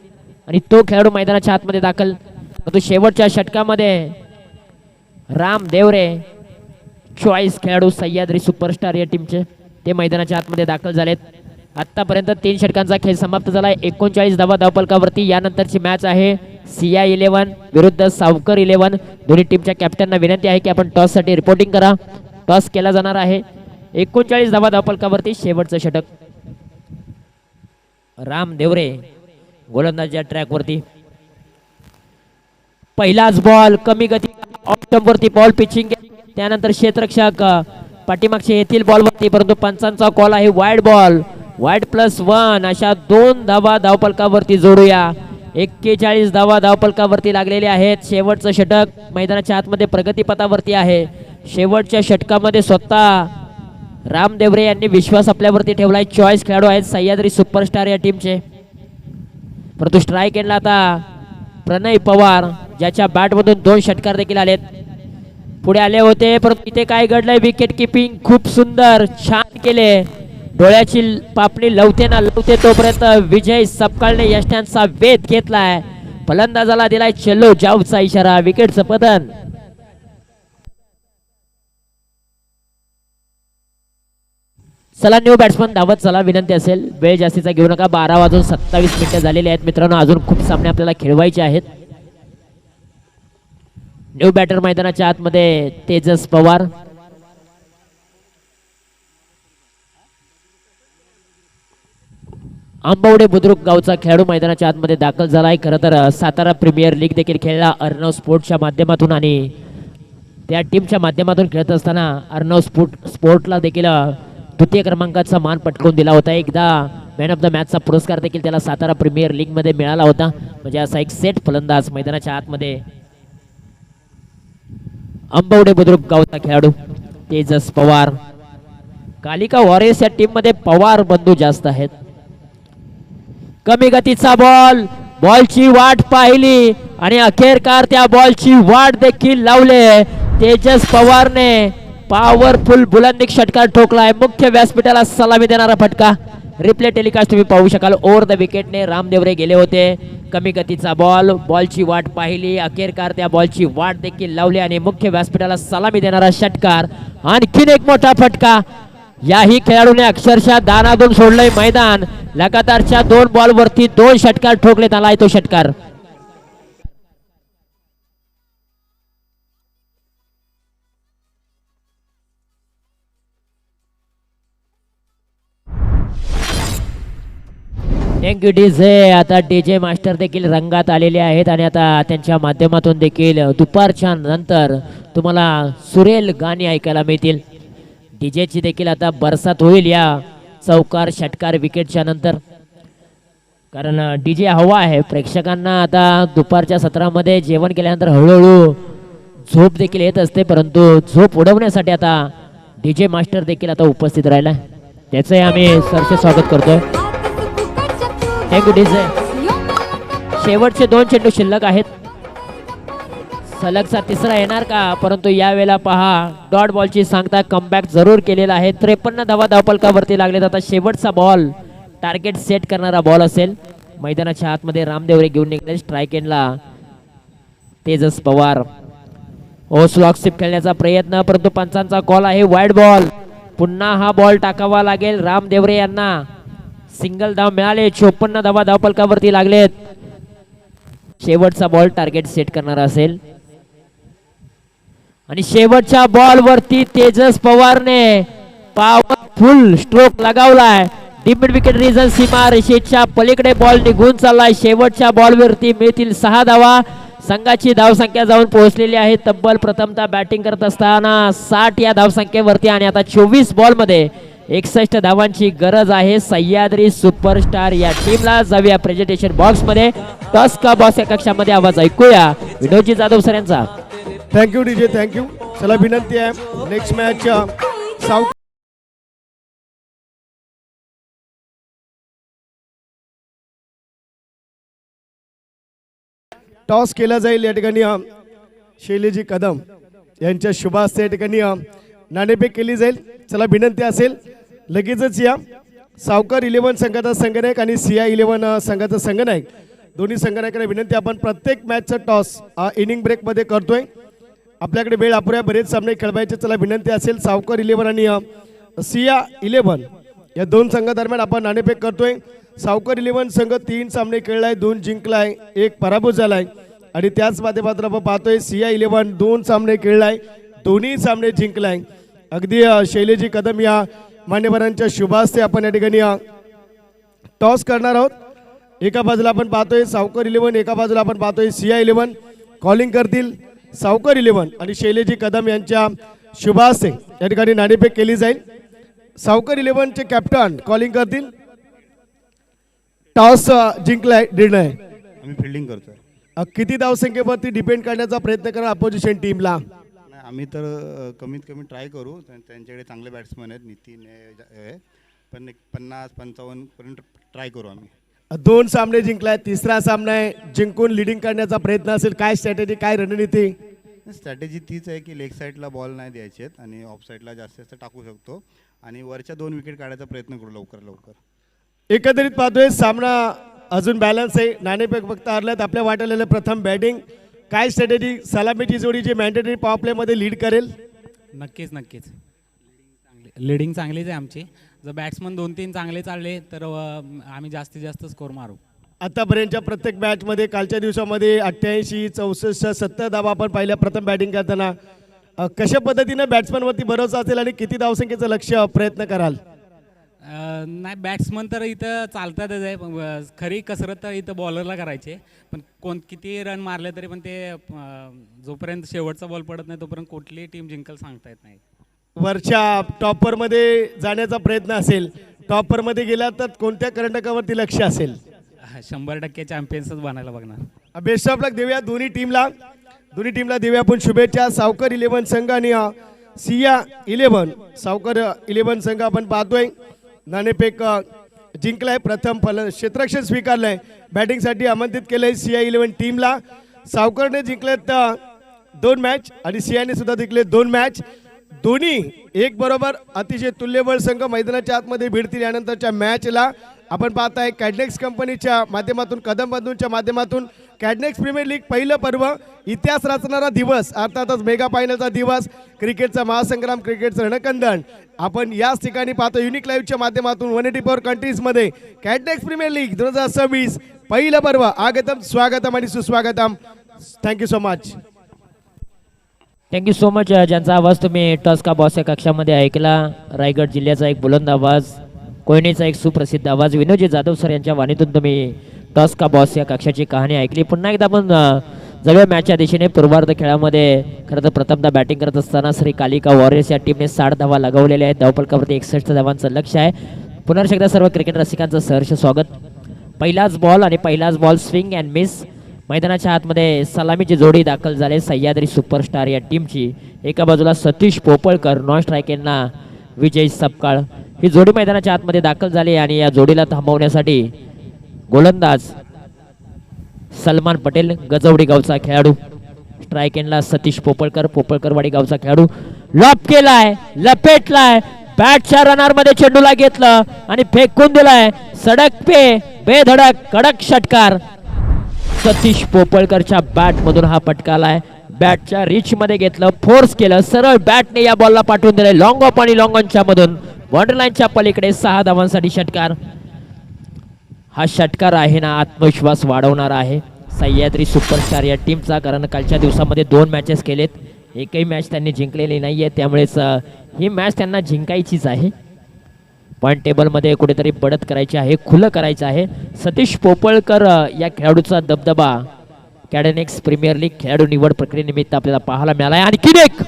आणि तो खेळाडू मैदानाच्या आतमध्ये दाखल. तो शेवटच्या षटकामध्ये राम देवरे चॉईस खेळाडू सह्याद्री सुपरस्टार या टीमचे ते मैदानाच्या आतमध्ये दाखल झालेत. आतापर्यंत 3 षटकांचा खेळ समाप्त झालाय. 39 धावा धावफलकावरती. यानंतरची मॅच आहे सिया 11 विरुद्ध सावकर 11. दोन्ही टीमच्या कॅप्टनना विनंती आहे की आपण टॉस साठी रिपोर्टिंग करा. टॉस केला जाणार आहे. 39 धावा धावफलकावरती शेवटचं षटक. राम देवरे गोलंदाजीच्या ट्रॅकवरती. पहिलाच बॉल कमी गती ऑफ वरती बॉल पिचिंग. त्यानंतर क्षेत्ररक्षक पाठीमागचे येथील बॉल वरती, परंतु पंचांचा कॉल आहे वाईड बॉल. वाईड +1 अशा 2 धावा धावफलकावरती जोडूया. 41 धावा धावफलकावरती लागलेले आहेत. शेवटचं षटक मैदानाच्या आतमध्ये प्रगतीपथावरती आहे. शेवटच्या षटकामध्ये स्वतः राम देवरे यांनी विश्वास आपल्यावरती ठेवलाय. चॉईस खेळाडू आहेत सह्याद्री सुपरस्टार या टीमचे. परंतु स्ट्राईक एंडला आता प्रणय पवार ज्याच्या बॅटमधून 2 षटकार देखील आलेत. पुढे आले होते परंतु इथे काय घडलंय, विकेट किपिंग खूप सुंदर छान केले. डोळ्याची पापणी लवते ना लवते तोपर्यंत विजय सपकाळने यष्टांचा वेध घेतलाय. फलंदाजाला दिलाय चलो जाऊचा इशारा. विकेटचं पतन. चला न्यू बॅट्समन धावत चला. विनंती असेल वेळ जास्तीचा घेऊ नका. 12:27 झालेले आहेत मित्रांनो. अजून खूप सामने आपल्याला खेळवायचे आहेत. न्यू बॅटर मैदानाच्या आतमध्ये तेजस पवार. आंबवडे बुद्रुक गावचा खेळाडू मैदानाच्या आतमध्ये दाखल झालाय. खरं तर सातारा प्रीमियर लीग देखील खेळला अर्णव स्पोर्ट्सच्या माध्यमातून आणि त्या टीमच्या माध्यमातून खेळत असताना अर्णव स्पोर्टला देखील द्वितीय क्रमांकाचा मान पटकवून दिला होता. एकदा मॅन ऑफ द मॅचचा पुरस्कार देखील त्याला सातारा प्रीमियर लीग मध्ये मिळाला होता. म्हणजे असा एक सेट फलंदाज मैदानाच्या आतमध्ये. आंबवडे बुद्रुक गावचा खेळाडू तेजस पवार. कालिका वॉरियर्स या टीम मध्ये पवार बंधू जास्त आहेत. कमी गतीचा बॉल, बॉलची वाट पाहिली आणि अखेरकार त्या बॉलची वाट देखील लावले. तेजस पवारने पॉवरफुल बुलंदी षटकार ठोकलाय. मुख्य व्यासपीठाला सलामी देणारा फटका. रिप्ले टेलिकास्ट तुम्ही पाहू शकाल. ओव्हर द विकेटने रामदेवरे गेले होते. कमी गतीचा बॉल, बॉलची वाट पाहिली, अखेरकार त्या बॉलची वाट देखील लावली आणि मुख्य व्यासपीठाला सलामी देणारा षटकार. आणखीन एक मोठा फटका. याही खेळाडूने अक्षरशः दानादून सोडलंय मैदान. लगातारच्या 2 बॉलवरती 2 षटकार ठोकलेत. आलाय तो षटकार. Thank you DJ. आता डीजे मास्टर देखील रंगात आलेले आहेत आणि आता त्यांच्या माध्यमातून देखील दुपारच्या नंतर तुम्हाला सुरेल गाणी ऐकायला मिळतील. डीजेची देखील आता बरसात होईल या चौकार षटकार विकेटच्या नंतर. कारण डीजे हवा आहे प्रेक्षकांना. आता दुपारच्या सत्रामध्ये जेवण केल्यानंतर हळूहळू झोप देखील येत असते, परंतु झोप उडवण्यासाठी आता डीजे मास्टर देखील आता उपस्थित राहिला. त्याचंही आम्ही सरसे स्वागत करतोय. Thank you DJ. शेवटचे 2 चेंडू शिल्लक आहेत. सलगचा तिसरा येणार का, परंतु यावेळेला पहा डॉट बॉलची सांगता कमबॅक जरूर केलेला आहे. 53 धावा धावफलकावरती लागलेत. आता शेवटचा बॉल टार्गेट सेट करणारा बॉल असेल. मैदानाच्या आतमध्ये रामदेवरे घेऊन निघले. स्ट्राईक एंडला तेजस पवार. स्लॉग स्लिप खेळण्याचा प्रयत्न, परंतु पंचांचा कॉल आहे वाईड बॉल. पुन्हा हा बॉल टाकावा लागेल रामदेवरे यांना. सिंगल धाव मिळाले. 54 धावा धावफलकावरती लागलेत. शेवटचा बॉल टार्गेट सेट करणारा असेल आणि शेवटच्या बॉल वरती तेजस पवारने पॉवरफुल स्ट्रोक लगावलाय. डीप विकेट रिजन सीमा रेषेच्या पलीकडे बॉल निघून चाललाय. शेवटच्या बॉल वरती मिळतील 6 धावा. संघाची धावसंख्या जाऊन पोहोचलेली आहे तब्बल प्रथमतः बॅटिंग करत असताना 60 या धावसंख्येवरती आणि आता 24 बॉल मध्ये 61 धावांची गरज आहे सह्याद्री सुपरस्टार या टीमला. जाऊया प्रेझेंटेशन बॉक्स मध्ये. टॉस का बॉस या कक्षामध्ये आवाज ऐकूया विनोदजी जाधव सर यांचा. Thank you DJ, thank you. चला विनंती आहे नेक्स्ट मॅच टॉस केला जाईल. या ठिकाणी शैलेजी कदम यांच्या शुभास्ते या ठिकाणी नाणेफेक केली जाईल. चला विनंती असेल लगेचच या सावकर 11 संघाचा संघनायक आणि सिया 11 संघाचा संघनायक दोन्ही संघनायकांना विनंती. आपण प्रत्येक मॅचचा टॉस इनिंग ब्रेकमध्ये करतोय. आपल्याकडे वेळ अपुऱ्या, बरेच सामने खेळवायचे. चला विनंती असेल सावकर 11 आणि सिया 11 या 2 संघादरम्यान आपण नाणेफेक करतोय. सावकर इलेव्हन संघ 3 सामने खेळलाय, 2 जिंकलाय, 1 पराभूत झालाय. आणि त्याच माध्यमातून आपण पाहतोय सिया इलेव्हन 2 सामने खेळलाय, दोन्ही सामने जिंकलाय. अगदी शैलेजी कदम या मान्यवरांच्या शुभास्ते आपण या ठिकाणी टॉस करणार आहोत. एका बाजूला आपण पाहतोय सावकर इलेव्हन, एका बाजूला आपण पाहतोय सिया इलेव्हन. कॉलिंग करतील सावकर इलेव्हन आणि शैलेजी कदम यांच्या शुभास्ते या ठिकाणी नाणेफेक केली जाईल. सावकर इलेव्हनचे कॅप्टन कॉलिंग करतील. टॉस जिंकलाय निर्णय. आम्ही फिल्डिंग करतोय. किती धावसंख्येवरती डिपेंड करण्याचा प्रयत्न करा अपोजिशन टीमला? नाही, आम्ही तर कमीत कमी ट्राय करू. त्यांच्याकडे चांगले बॅट्समन आहेत, नितीन आहे, पण एक 50-55 पर्यंत ट्राय करू आम्ही. 2 सामने जिंकलाय, तिसरा सामना आहे, जिंकून लिडिंग करण्याचा प्रयत्न असेल. काय स्ट्रॅटेजी, काय रणनीती? स्ट्रॅटेजी तीच आहे की लेग साईडला बॉल नाही द्यायचे आहेत आणि ऑफ साईडला जास्त जास्त टाकू शकतो आणि वरच्या 2 विकेट काढायचा प्रयत्न करू लवकर. एकंदरीत पाहतोय सामना अजून बॅलन्स आहे. नाणेफेक फक्त हरल्यात. आपल्या वाटलेलं प्रथम बॅटिंग. काय स्ट्रॅटेजी? सलामीची जोडी जी मॅन्डेटरी पॉवर प्लेमध्ये लीड करेल. नक्कीच लिडिंग चांगलीच आहे आमची. जर बॅट्समन 2-3 चांगले चालले तर आम्ही जास्तीत जास्त स्कोर मारू. आतापर्यंतच्या प्रत्येक मॅचमध्ये कालच्या दिवसामध्ये 88, 64, 70 धावा आपण पाहिल्या प्रथम बॅटिंग करताना. कशा पद्धतीनं बॅट्समनवरती भरोसा असेल आणि किती धावसंख्येचं लक्ष प्रयत्न कराल? नाही, बॅट्समन तर इथं चालतातच आहे, पण खरी कसरत तर इथं बॉलरला करायची. पण किती रन मारले तरी पण ते जोपर्यंत शेवटचा बॉल पडत नाही तोपर्यंत कुठली टीम जिंकल सांगता येत नाही. वरच्या टॉपरमध्ये जाण्याचा प्रयत्न असेल. टॉपरमध्ये गेला तर कोणत्या कर्णधारावरती लक्ष असेल? 100% चॅम्पियन्सच बनायला बघणार. बेस्ट ऑफ लक देऊया दोन्ही टीमला देऊया आपण शुभेच्छा. सावकर इलेव्हन संघ आणि सिया इलेव्हन. सावकर इलेव्हन संघ आपण पाहतोय नाणेफेक जिंकलाय, प्रथम क्षेत्ररक्षण स्वीकारलंय, बॅटिंगसाठी आमंत्रित केलंय सिया इलेव्हन टीमला. सावकरने जिंकलेत 2 मॅच आणि सियाने सुद्धा जिंकले 2 मॅच. दोन्ही एक बरोबर अतिशय तुल्यबळ संघ मैदानाच्या आतमध्ये भिडतील. यानंतरच्या मॅचला आपण पाहताय कॅडनेक्स कंपनीच्या माध्यमातून, कदम बंधूंच्या माध्यमातून कॅडनेक्स प्रीमियर लीग पहिलं पर्व, इतिहास रचणारा दिवस, अर्थातच मेगा फायनलचा दिवस, क्रिकेटचा महासंग्राम, क्रिकेटचं रणकंदन आपण याच ठिकाणी पाहतो. युनिक लाईव्हच्या माध्यमातून 184 कंट्रीजमध्ये कॅडनेक्स प्रीमियर लीग 2026 पहिलं पर्व. आगतम, स्वागतम आणि सुस्वागतम. Thank you so much. Thank you so much. ज्यांचा आवाज तुम्ही टॉस का बॉस या कक्षामध्ये ऐकला, रायगड जिल्ह्याचा एक बुलंद आवाज, कोयनेचा एक सुप्रसिद्ध आवाज, विनोदजी जाधव सर यांच्या वाणीतून तुम्ही टॉस का बॉस या कक्षाची कहाणी ऐकली. पुन्हा एकदा आपण जवळ मॅचच्या दिशेने पूर्वार्ध खेळामध्ये खरं तर प्रथमदा बॅटिंग करत असताना श्री कालिका वॉरियर्स या टीमने 60 धावा लगावलेल्या आहेत. धावफलकावरती 61 धावांचं लक्ष आहे. पुन्हा एकदा सर्व क्रिकेट रसिकांचं सहर्ष स्वागत. पहिलाच बॉल स्विंग अँड मिस. मैदानाच्या आतमध्ये सलामीची जोडी दाखल झाली सह्याद्री सुपरस्टार या टीमची. एका बाजूला सतीश पोपळकर, नॉन स्ट्रायकेंना विजय सपकाळ. ही जोडी मैदानाच्या आतमध्ये दाखल झाली आणि या जोडीला थांबवण्यासाठी गोलंदाज सलमान पटेल, गजवडी गावचा खेळाडू, स्ट्रायकेंडला सतीश पोपळकरवाडी गावचा खेळाडू. लॉप केलाय, लपेटलाय, बॅटच्या रनर मध्ये चेंडूला घेतलं आणि फेकून दिलाय. सडक पे बेधडक कडक षटकार. सतीश पोपळकरच्या बॅट मधून हा पटकालाय. बॅटच्या रिच मध्ये घेतलं, फोर्स केलं, सरळ बॅटने या बॉलला पाठवून दिले लॉंग ऑफ आणि लॉंग ऑनच्या मधून बॉर्डर लाईनच्या पलीकडे 6 धावांसाठी षटकार. हा षटकार आहे ना आत्मविश्वास वाढवणार आहे सह्याद्री सुपरस्टार या टीमचा, कारण कालच्या दिवसामध्ये 2 मॅचेस केलेत, एकही मॅच त्यांनी जिंकलेली नाहीये. त्यामुळेच ही मॅच त्यांना जिंकायचीच आहे. पॉईंट टेबलमध्ये कुठेतरी बढत करायची आहे, खुलं करायचं आहे. सतीश पोपळकर या खेळाडूचा दबदबा कॅडनेक्स प्रीमियर लीग खेळाडू निवड प्रक्रियेनिमित्त आपल्याला पाहायला मिळाला आहे. आणखी एक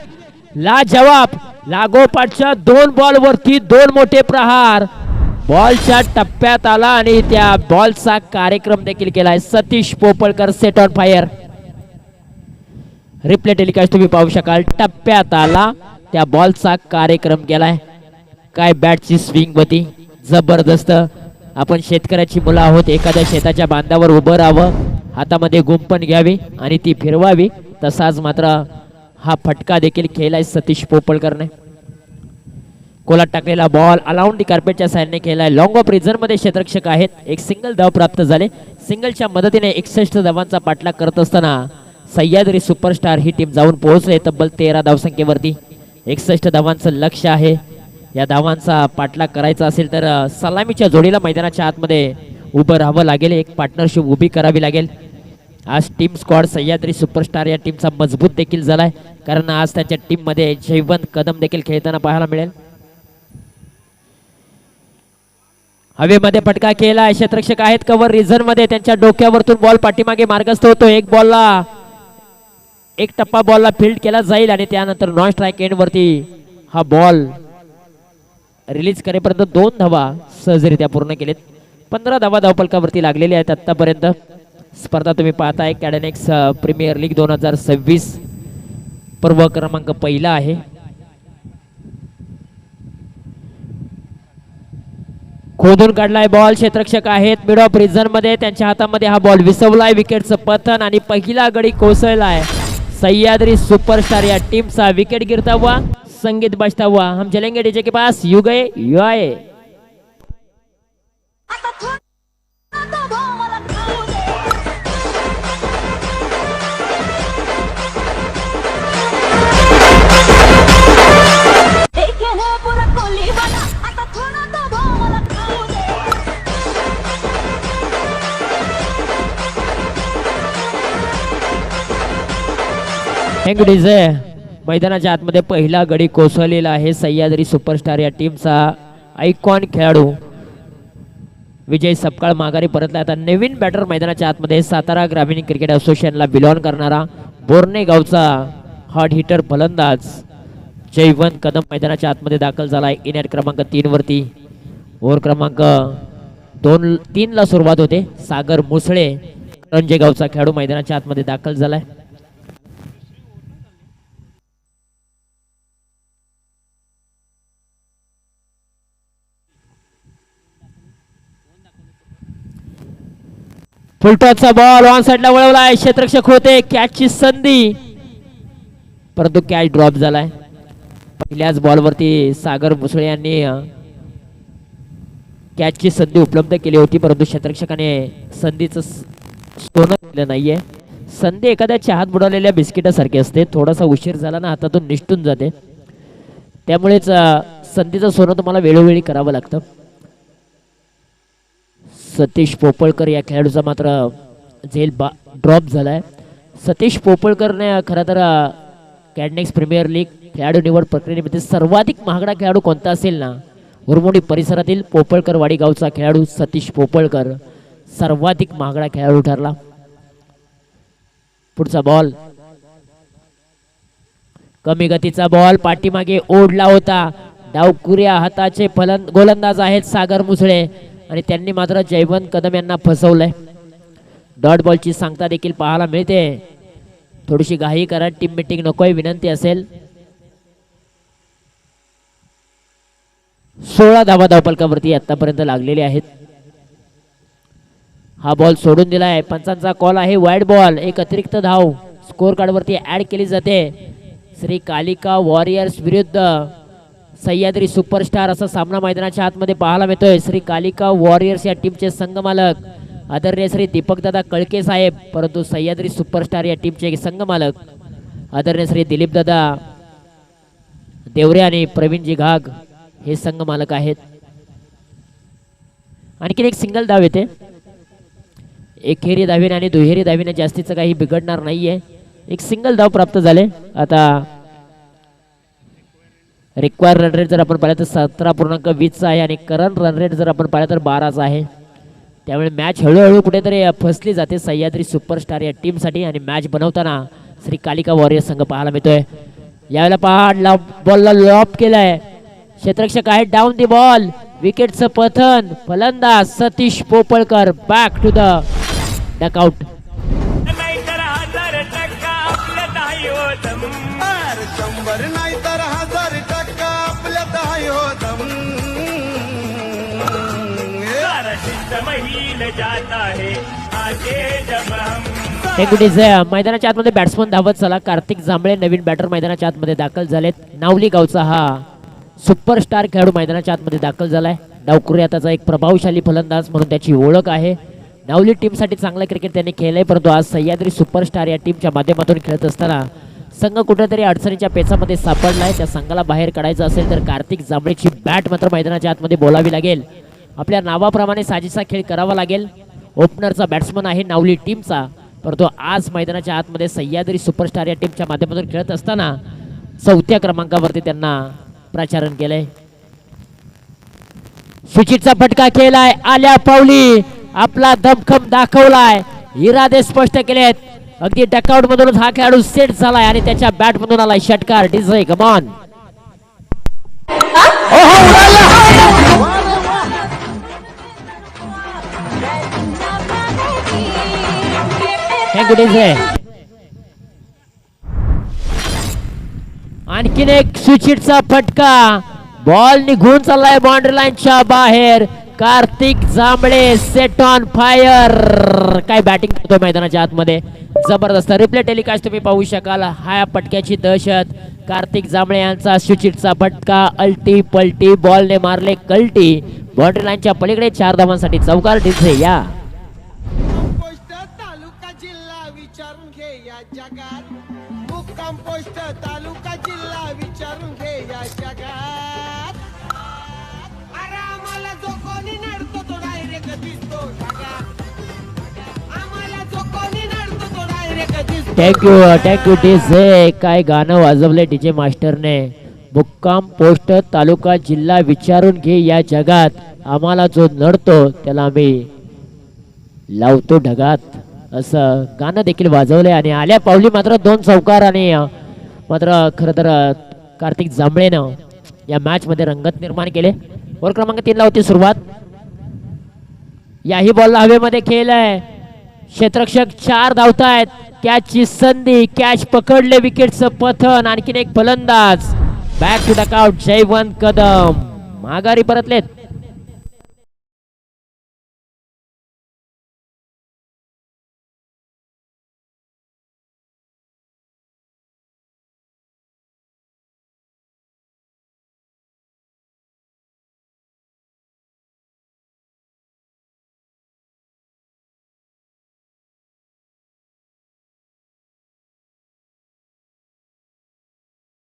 लाजवाब लागोपाठच्या 2 बॉलवरती 2 मोठे प्रहार. बॉलच्या टप्प्यात आला आणि त्या बॉलचा कार्यक्रम देखील केलाय Satish Popalkar. Set on fire. Replay telecast तुम्ही पाहू शकाल. टप्प्यात आला, त्या बॉलचा कार्यक्रम केलाय. काय बॅटची स्विंग होती जबरदस्त. आपण शेतकऱ्याची मुलं आहोत, एखाद्या शेताच्या बांधावर उभं राहावं, हातामध्ये गुंपण घ्यावी आणि ती फिरवावी. तसाच मात्र हा फटका देखील खेळलाय सतीश पोपळकरने. कोलात टाकलेला बॉल अलाउंड दी कार्पेटच्या साईडने खेळलाय. लॉंग ऑफ रिझन मध्ये क्षेत्ररक्षक आहेत, एक सिंगल धाव प्राप्त झाले. सिंगलच्या मदतीने 61 धावांचा पाठलाग करत असताना सह्याद्री सुपरस्टार ही टीम जाऊन पोहोचले तब्बल 13 धावसंख्येवरती. 61 धावांचं लक्ष आहे. या धावांचा पाठलाग करायचा असेल तर सलामीच्या जोडीला मैदानाच्या आतमध्ये उभं राहावं लागेल, एक पार्टनरशिप उभी करावी लागेल. आज टीम स्क्वॉड सह्याद्री सुपरस्टार या टीमचा मजबूत देखील झालाय, कारण आज त्यांच्या टीम मध्ये जयवंत कदम देखील खेळताना पाहायला मिळेल. हवेमध्ये फटका केला, क्षेत्ररक्षक आहेत कव्हर रिझन मध्ये, त्यांच्या डोक्यावरतून बॉल पाठीमागे मार्गस्थ होतो. एक टप्पा बॉलला फील्ड केला जाईल आणि त्यानंतर नॉन स्ट्राईक एंड वरती हा बॉल रिलीज करेपर्यंत 2 धावा सहजरित्या पूर्ण केलेत. 15 धावा धावफलकावरती लागलेले आहेत आतापर्यंत. स्पर्धा तुम्ही पाहताय कॅडेनेक्स प्रीमियर लीग 2026 पर्व क्रमांक पहिला आहे. खोदून काढलाय बॉल, क्षेत्ररक्षक आहेत मिड ऑफ रिझन मध्ये, त्यांच्या हातामध्ये हा बॉल विसवलाय. विकेटचं पतन आणि पहिला गडी कोसळलाय सह्याद्री सुपरस्टार या टीमचा. विकेट गिरता हुआ, संगीत बजता हुआ, हम चलेंगे डीजे के पास. यू गए यू आए. मैदानाच्या आतमध्ये पहिला गडी कोसळलेला आहे सह्याद्री सुपरस्टार या टीमचा. आयकॉन खेळाडू विजय सपकाळ माघारी परतला. आता नवीन बॅटर मैदानाच्या आतमध्ये सातारा ग्रामीण क्रिकेट असोसिएशनला बिलॉंग करणारा बोर्णे गावचा हार्ड हिटर फलंदाज जयवंत कदम मैदानाच्या आतमध्ये दाखल झाला आहे. इन ॲट क्रमांक 3 वरती. ओव्हर क्रमांक 3 ला सुरुवात होते. सागर मुसळे रणजे गावचा खेळाडू मैदानाच्या आतमध्ये दाखल झालाय. फुलटॉसचा बॉल ऑन साइडला वळवलाय, क्षेत्ररक्षक होते, कॅचची संधी परंतु कॅच ड्रॉप झालाय. पहिल्याच बॉलवरती सागर मुसळे यांनी कॅचची संधी उपलब्ध केली होती, परंतु क्षेत्ररक्षकाने संधीचं सोनं केलं नाहीये. संधी एखाद्या चहात बुडवलेल्या बिस्किटासारखी असते, थोडासा उशीर झाला ना हातातून निष्ठून जाते, त्यामुळेच संधीचं सोनं तुम्हाला वेळोवेळी करावं लागतं. सतीश पोपळकर या खेळाडूचा मात्र झेल ड्रॉप झालाय. सतीश पोपळकरने खरं तर कॅडेनेक्स प्रीमियर लीग खेळाडू निवड प्रक्रियेमध्ये सर्वाधिक महागडा खेळाडू कोणता असेल ना, उरमोडी परिसरातील पोपळकरवाडी गावचा खेळाडू सतीश पोपळकर सर्वाधिक महागडा खेळाडू ठरला. पुढचा बॉल कमी गतीचा बॉल पाठीमागे ओढला होता. डावकुऱ्या हाताचे गोलंदाज आहेत सागर मुसळे आणि त्यांनी मात्र जयवंत कदम यांना फसवलंय. डॉट बॉलची सांगता देखील पाहायला मिळते. थोडीशी घाई करा, टीम मीटिंग नकोय विनंती असेल. 16 धावा धावफलकावरती आतापर्यंत लागलेले आहेत. हा बॉल सोडून दिलाय, पंचांचा कॉल आहे वाईड बॉल. एक अतिरिक्त धाव स्कोर कार्ड वरती ऍड केली जाते. श्री कालिका वॉरियर्स विरुद्ध सह्याद्री सुपरस्टार असा सामना मैदानाच्या आतमध्ये पाहायला मिळतोय. श्री कालिका वॉरियर्स या टीमचे संघमालक आदरणीय श्री दीपकदादा कळके साहेब, परंतु सह्याद्री सुपरस्टार या टीमचे संघमालक आदरणीय श्री दिलीपदादा देवरे आणि प्रवीणजी घाग हे संघमालक आहेत. आणखीन एक सिंगल धाव येते. एकेरी धावीने आणि दुहेरी धावीने जास्तीचं काही बिघडणार नाहीये. एक सिंगल धाव प्राप्त झाले. आता रिक्वायर्ड रन रेट जर आपण पाहिलं तर 17.20 आहे आणि करंट रन रेट जर आपण पाहिलं तर 12 आहे. त्यामुळे मॅच हळूहळू कुठेतरी फसली जाते सह्याद्री सुपरस्टार या टीमसाठी आणि मॅच बनवताना श्री कालिका वॉरियर्स संघ पाहायला मिळतोय. यावेळेला पहा बॉलला लॉप केलाय, क्षेत्ररक्षक आहे डाऊन दी बॉल. विकेटचं पतन, फलंदाज Satish Popalkar back to the dugout. मैदानाच्या आतमध्ये बॅट्समन धावत चला. कार्तिक जांभळे नवीन बॅटर मैदानाच्या आतमध्ये दाखल झालेत. नावली गावचा हा सुपरस्टार खेळाडू मैदानाच्या आतमध्ये दाखल झालाय. डावकुरे आताचा एक प्रभावशाली फलंदाज म्हणून त्याची ओळख आहे. नावली टीमसाठी चांगलं क्रिकेट त्यांनी खेळलंय, परंतु आज सह्याद्री सुपरस्टार या टीमच्या माध्यमातून खेळत असताना संघ कुठेतरी अडचणीच्या पेचामध्ये सापडलाय. त्या संघाला बाहेर काढायचं असेल तर कार्तिक जांभळेची बॅट मात्र मैदानाच्या आतमध्ये बोलावी लागेल. आपल्या नावाप्रमाणे साजेसा खेळ करावा लागेल. ओपनरचा बॅट्समन आहे नावली टीमचा, परंतु आज मैदानाच्या आतमध्ये सह्याद्री सुपरस्टार या टीमच्या माध्यमातून खेळत असताना 4थ्या क्रमांकावरती त्यांना प्राचारण केलंय. सुचितचा फटका केलाय, आल्या पावली आपला दमखम दाखवलाय, इरादे स्पष्ट केलेत. अगदी डकआउट मधूनच हा खेळाडू सेट झालाय आणि त्याच्या बॅट मधून आलाय षटकार. DJ come on. Thank you DJ. आणखीन एक सुचितचा फटका, बॉल निघून चाललाय बाउंड्री लाईनच्या बाहेर. कार्तिक जांभळे सेट ऑन फायर. काय बॅटिंग करतोय मैदानाच्या आतमध्ये, जबरदस्त. रिप्ले टेलिकास्ट तुम्ही पाहू शकाल. हा पटक्याची दहशत. कार्तिक जांभळे यांचा सुचितचा फटका, अल्टी पलटी बॉलने मारले कल्टी. बाउंड्री लाईनच्या पलीकडे 4 धावांसाठी चौकार. डिझे या. पोस्ट तालुका जिल्हा विचारून घे या जगात. मुक्काम पोस्ट तालुका जिल्हा विचारून घे या जगात. अरे आम्हाला जो कोणी नडतो तो डायरेक्ट दिसतो ढगात. आम्हाला जो कोणी नडतो तो डायरेक्ट दिसतो. Thank you DJ. काय गाणं वाजवले डीजे मास्टरने. मुक्काम पोस्ट तालुका जिल्हा विचारून घे या जगात. आम्हाला जो नडतो त्याला आम्ही लावतो ढगात, असं गाणं देखील वाजवलंय. आणि आल्या पावली मात्र 2 चौकार. आणि मात्र खरं तर कार्तिक जांभळेनं या मॅच मध्ये रंगत निर्माण केले. ओव्हर क्रमांक 3 ला होती सुरुवात. याही बॉलला हवेमध्ये खेळलाय. क्षेत्ररक्षक 4 धावतायत. कॅचची संधी, कॅच पकडले, विकेटचं पतन. आणखीन एक फलंदाज. Back to dugout. Jaywant Kadam माघारी परतलेत.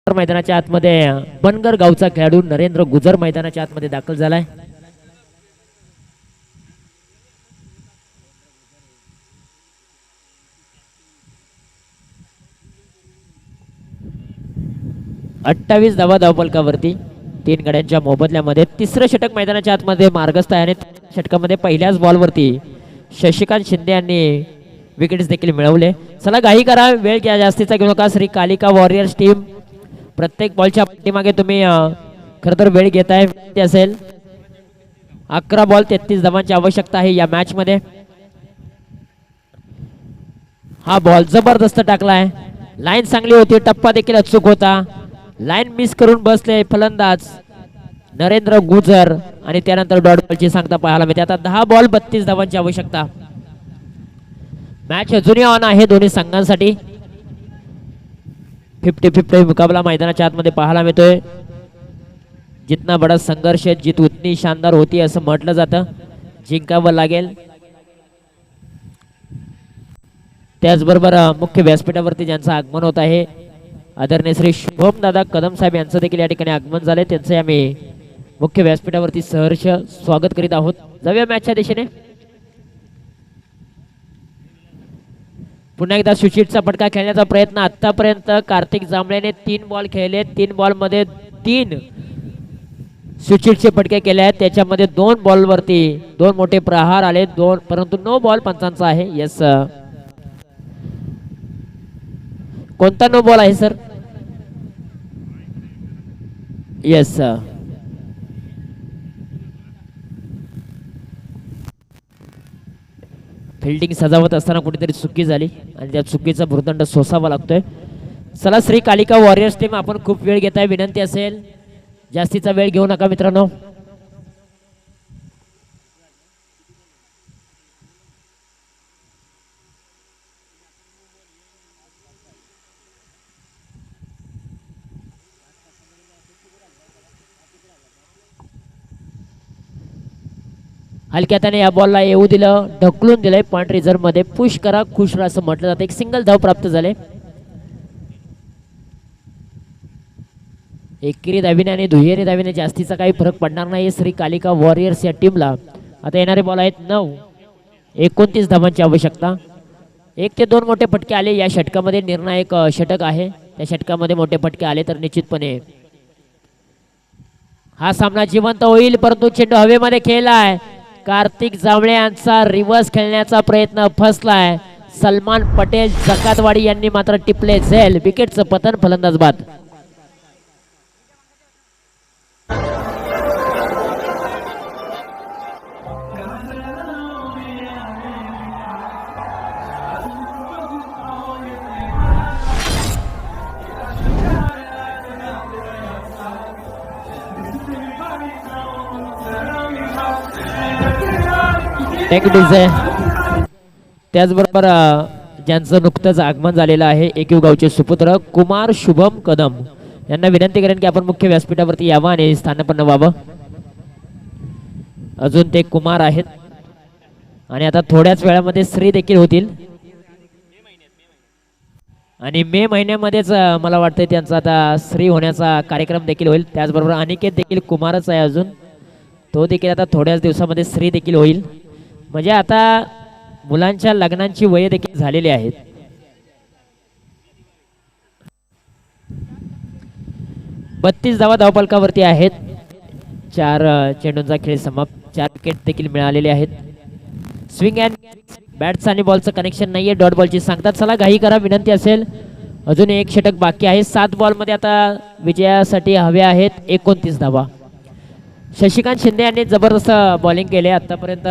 मैदानाच्या आतमध्ये बनगर गावचा खेळाडू नरेंद्र गुजर मैदानाच्या आतमध्ये दाखल झालाय. अठ्ठावीस धावा धावफलकावरती 3 गड्यांच्या मोबदल्यामध्ये. तिसरं षटक मैदानाच्या आतमध्ये मार्गस्थ आहे. आणि षटकामध्ये पहिल्याच बॉलवरती शशिकांत शिंदे यांनी विकेट्स देखील मिळवले. चला घाई करा, वेळ घ्या जास्तीचा घेऊ नका. श्री कालिका वॉरियर्स टीम प्रत्येक बॉलच्या पाठीमागे तुम्ही खरं तर वेळ घेताय ते असेल. 11 बॉल 33 धावांची आवश्यकता आहे या मॅच मध्ये. हा बॉल जबरदस्त टाकलाय. लाईन चांगली होती, टप्पा देखील अचूक होता. लाईन मिस करून बसले फलंदाज नरेंद्र गुजर. आणि त्यानंतर डॉट बॉलची सांगता पाहायला मिळते. आता 10 बॉल 32 धावांची आवश्यकता. मॅच अजूनही ऑन आहे दोन्ही संघांसाठी. 50-50 मुकाबला मैदानाच्या आतमध्ये पाहायला मिळतोय. जितना बडा संघर्ष जीत उतनी शानदार होती असं म्हटलं जातं. जिंकावं लागेल. त्याचबरोबर मुख्य व्यासपीठावरती ज्यांचं आगमन होत आहे आदरणीय श्री शुभम दादा कदम साहेब यांचं देखील या ठिकाणी आगमन झाले. त्यांचे आम्ही मुख्य व्यासपीठावरती सहर्ष स्वागत करीत आहोत. जाऊया मॅचच्या दिशेने. पुन्हा एकदा सुचितचा फटका खेळण्याचा प्रयत्न. आतापर्यंत कार्तिक जांभळेने 3 बॉल खेळले. 3 बॉल मध्ये 3 सुचितचे फटके केले आहेत. त्याच्यामध्ये 2 बॉलवरती 2 मोठे प्रहार आले. 2 परंतु नो बॉल पंचांचा आहे. येस, कोणता नो बॉल आहे सर? येस, फिल्डिंग सजावत असताना कुठेतरी चुकी झाली आणि त्या चुकीचा भुर्दंड सोसावा लागतोय. चला श्री कालिका वॉरियर्स टीम, आपण खूप वेळ घेताय. विनंती असेल जास्तीचा वेळ घेऊ नका मित्रांनो. हलक्याताने या बॉलला येऊ दिलं, ढकलून दिलंय. पॉइंट रिझर्व मध्ये पुश करा खुश राहा असं म्हटलं जातं. एक सिंगल धाव प्राप्त झाले. एकेरी धावीने आणि दुहेरी धावीने जास्तीचा काही फरक पडणार नाही श्री कालिका वॉरियर्स या टीमला. आता येणारे बॉल आहेत 9. 29 धावांची आवश्यकता. 1 ते 2 मोठे फटके आले या षटकामध्ये. निर्णायक षटक आहे, त्या षटकामध्ये मोठे फटके आले तर निश्चितपणे हा सामना जिवंत होईल. परंतु चेंडू हवेमध्ये खेळलाय. कार्तिक जांभळे यांचा रिव्हर्स खेळण्याचा प्रयत्न फसलाय. सलमान पटेल जकातवाडी यांनी मात्र टिपले झेल. विकेटचं पतन, फलंदाज बाद. त्याचबरोबर ज्यांचं नुकतंच आगमन झालेलं आहे एकयू गावचे सुपुत्र कुमार शुभम कदम यांना विनंती करेन की आपण मुख्य व्यासपीठावरती यावं आणि स्थानापन्न व्हावं. अजून ते कुमार आहेत आणि आता थोड्याच वेळामध्ये श्री देखील होतील आणि मे महिन्यामध्येच मला वाटतं त्यांचा आता श्री होण्याचा कार्यक्रम देखील होईल. त्याचबरोबर अनिकेत देखील कुमारच आहे अजून, तो देखील आता थोड्याच दिवसामध्ये श्री देखील होईल. म्हणजे आता मुलांच्या लग्नांची वय देखील झालेली आहेत. बत्तीस धावा धावफलकावरती आहेत. 4 चेंडूंचा खेळ समाप्त. 4 विकेट देखील मिळालेले आहेत. स्विंग अँड बॅट्स आणि बॉलचं कनेक्शन नाहीये. डॉट बॉलची सांगतात. चला घाई करा, विनंती असेल. अजून 1 षटक बाकी आहे. 7 बॉलमध्ये आता विजयासाठी हव्या आहेत 29 धावा. शशिकांत शिंदे यांनी जबरदस्त बॉलिंग केले. आतापर्यंत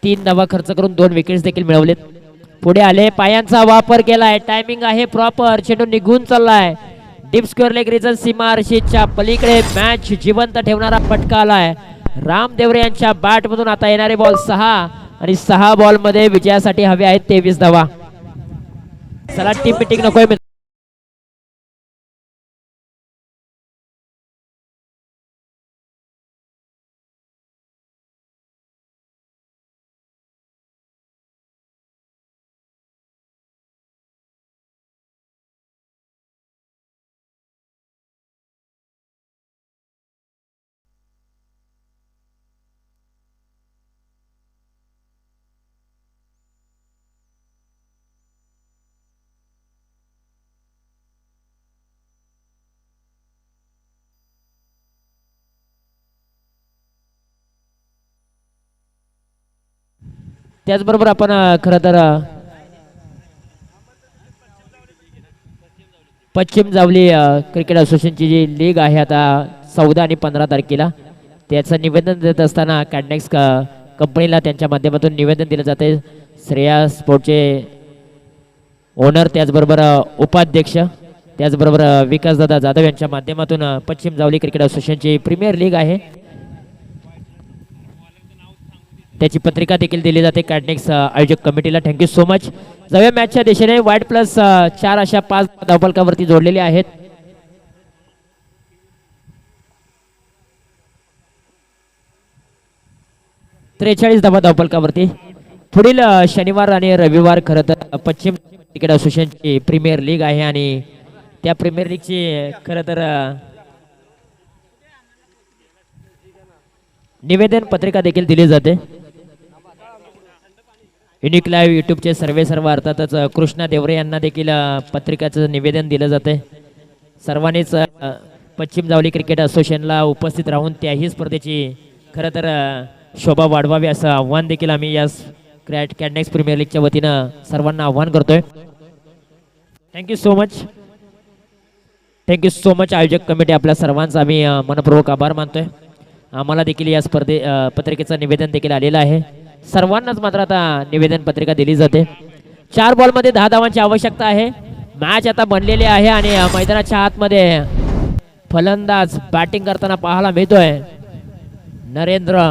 3 धावा खर्च करून 2 विकेट्स देखील मिळवलेत. पुढे आले, पायांचा वापर केलाय. टायमिंग आहे प्रॉपर. चेंडू निघून चाललाय. डीप स्क्वेअर लेग रिजन सीमा रशीदच्या पलीकडे मॅच जिवंत ठेवणारा फटका आलाय राम देवरे यांच्या बॅट मधून. आता येणारे बॉल 6 आणि 6 बॉल मध्ये विजयासाठी हवे आहेत 23 धावा. चला टीम मीटिंग नकोय. त्याचबरोबर आपण खरं तर पश्चिम जावली क्रिकेट असोसिएशनची जी लीग आहे आता 14 आणि 15 तारखेला, त्याचं निवेदन देत असताना कॅडनेक्स कंपनीला त्यांच्या माध्यमातून निवेदन दिलं जाते. श्रेया स्पोर्टचे ओनर, त्याचबरोबर उपाध्यक्ष, त्याचबरोबर विकासदादा जाधव यांच्या माध्यमातून पश्चिम जावली क्रिकेट असोसिएशनची प्रीमियर लीग आहे त्याची पत्रिका देखील दिली जाते कॅडनेक्स आयोजक कमिटीला. Thank you so much. जाऊया मॅचच्या दिशेने. वाईट प्लस 4 अशा 5 धावफलकावरती जोडलेले आहेत. त्रेचाळीस धावा धावफलकावरती. पुढील शनिवार आणि रविवार खरं तर पश्चिम क्रिकेट असोसिएशनची प्रीमियर लीग आहे आणि त्या प्रीमियर लीगची खरं तर निवेदन पत्रिका देखील दिली जाते. युनिक लाईव्ह यूट्यूबचे सर्व अर्थातच कृष्णा देवरे यांना देखील पत्रिकाचं निवेदन दिलं जाते. सर्वांनीच पश्चिम जावली क्रिकेट असोसिएशनला उपस्थित राहून त्याही स्पर्धेची खरं तर शोभा वाढवावी असं आव्हान देखील आम्ही या कॅडनेक्स प्रीमियर लीगच्या वतीनं सर्वांना आव्हान करतोय. Thank you so much. Thank you so much आयोजक कमिटी, आपल्या सर्वांचा आम्ही मनपूर्वक आभार मानतोय. आम्हाला देखील या पत्रिकेचं निवेदन देखील आलेलं आहे. सर्वांनाच मात्र आता निवेदन पत्रिका दिली जाते. 4 बॉलमध्ये 10 धावांची आवश्यकता आहे. मॅच आता बनलेली आहे आणि मैदानाच्या आतमध्ये फलंदाज बॅटिंग करताना पाहायला मिळतोय नरेंद्र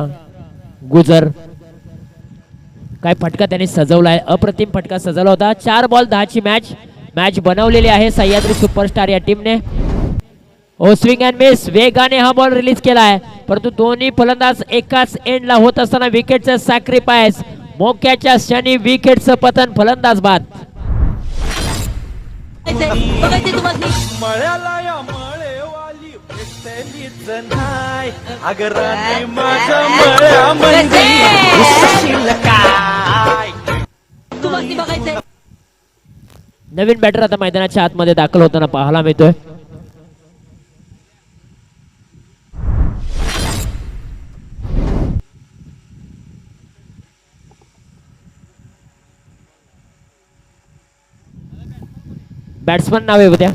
गुजर. काय फटका त्यांनी सजवला आहे, अप्रतिम फटका सजवला होता. 4 बॉल 10 ची मॅच बनवलेली आहे सह्याद्री सुपरस्टार या टीमने. स्विंग अँड मिस, वेगाने हा बॉल रिलीज केलाय परंतु दोन्ही फलंदाज एकाच एंडला होत असताना विकेटचं सॅक्रिफाईस. मोक्याच्या क्षणी विकेटचं पतन, फलंदाज बाद. बघायचंय तुम्हाला मळ्याला या मळेवाली भेटलीच नाही अगराने माझ्या मळ्यामध्ये उसशील काय तुम्हाला बघायचंय नवीन बॅटर आता मैदानाच्या आतमध्ये दाखल होताना पाहायला मिळतोय. बॅट्समन नाव आहे उद्या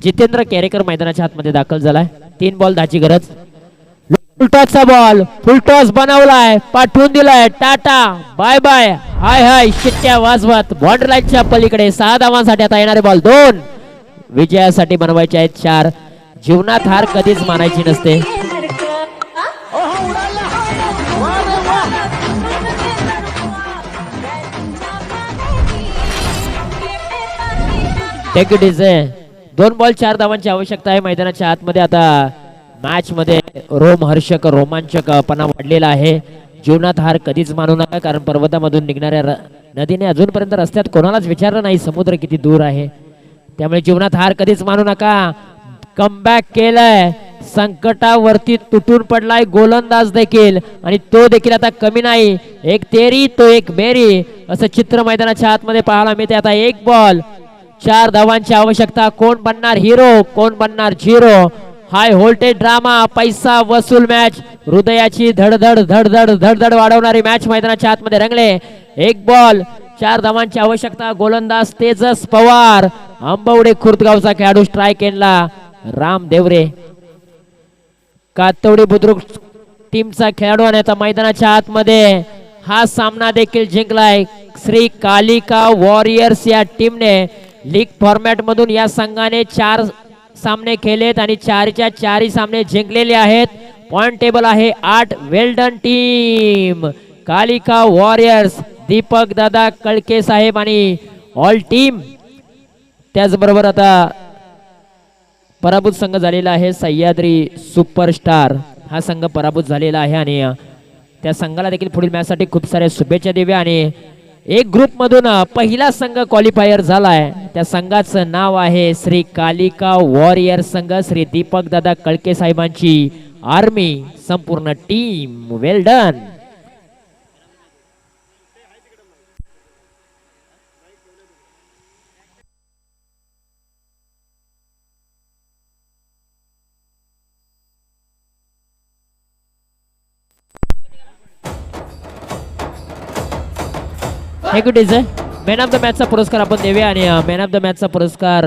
जितेंद्र केरेकर मैदानाच्या आतमध्ये दाखल झालाय. 3 बॉल 10ची गरज. फुलटॉसचा बॉल फुलटॉस बनवलाय पाठवून दिलाय टाटा बाय बाय हाय हाय शिट्ट्या वाजवत बॉर्डर लाईनच्या पलीकडे 6 धावांसाठी आता येणारे बॉल 2 विजयासाठी बनवायचे आहेत 4. जीवनात हार कधीच मानायची नसते. Take it easy. 2 बॉल 4 धावांची आवश्यकता आहे मैदानाच्या आतमध्ये. आता मॅच मध्ये रोमहर्षक रोमांचकपणा वाढलेला आहे. जीवनात हार कधीच मानू नका कारण पर्वतामधून निघणाऱ्या नदीने अजूनपर्यंत रस्त्यात कोणालाच विचारलं नाही समुद्र किती दूर आहे. त्यामुळे जीवनात हार कधीच मानू नका. कमबॅक केलाय संकटावरती तुटून पडलाय गोलंदाज देखील आणि तो देखील आता कमी नाही. एक तेरी तो एक मेरी असं चित्र मैदानाच्या आतमध्ये पाहायला मिळते. आता 1 बॉल 4 धावांची आवश्यकता. कोण बनणार हिरो कोण बनणार झिरो. हाय व्होल्टेज ड्रामा पैसा वसूल मॅच हृदयाची धडधड धडधड धडधड वाढवणारी मॅच मैदानाच्या आतमध्ये रंगले. 1 बॉल 4 धावांची आवश्यकता. गोलंदाज तेजस पवार आंबवडे खुर्दगावचा खेळाडू स्ट्राईक एंडला. राम देवरे कातवडी बुद्रुक टीमचा खेळाडू आणि आता मैदानाच्या आतमध्ये हा सामना देखील जिंकलाय. श्री कालिका वॉरियर्स या टीमने लीग फॉर्मॅट मधून या संघाने 4 सामने खेळलेत आणि 4च्या 4 सामने जिंकलेले आहेत. पॉइंट टेबल आहे 8. Well done team Kalika Warriors Deepak दादा कळके साहेब आणि ऑल टीम. त्याचबरोबर आता पराभूत संघ झालेला आहे सह्याद्री सुपरस्टार हा संघ पराभूत झालेला आहे आणि त्या संघाला देखील पुढील मॅच साठी खूप साऱ्या शुभेच्छा देऊया. आणि एक ग्रुप मधून पहिला संघ क्वालिफायर झालाय त्या संघाचं नाव आहे श्री कालिका वॉरियर संघ. श्री दीपक दादा कळके साहेबांची आर्मी संपूर्ण team well done. Good is man of the मॅचचा पुरस्कार आपण देऊया. आणि मॅन ऑफ द मॅचचा पुरस्कार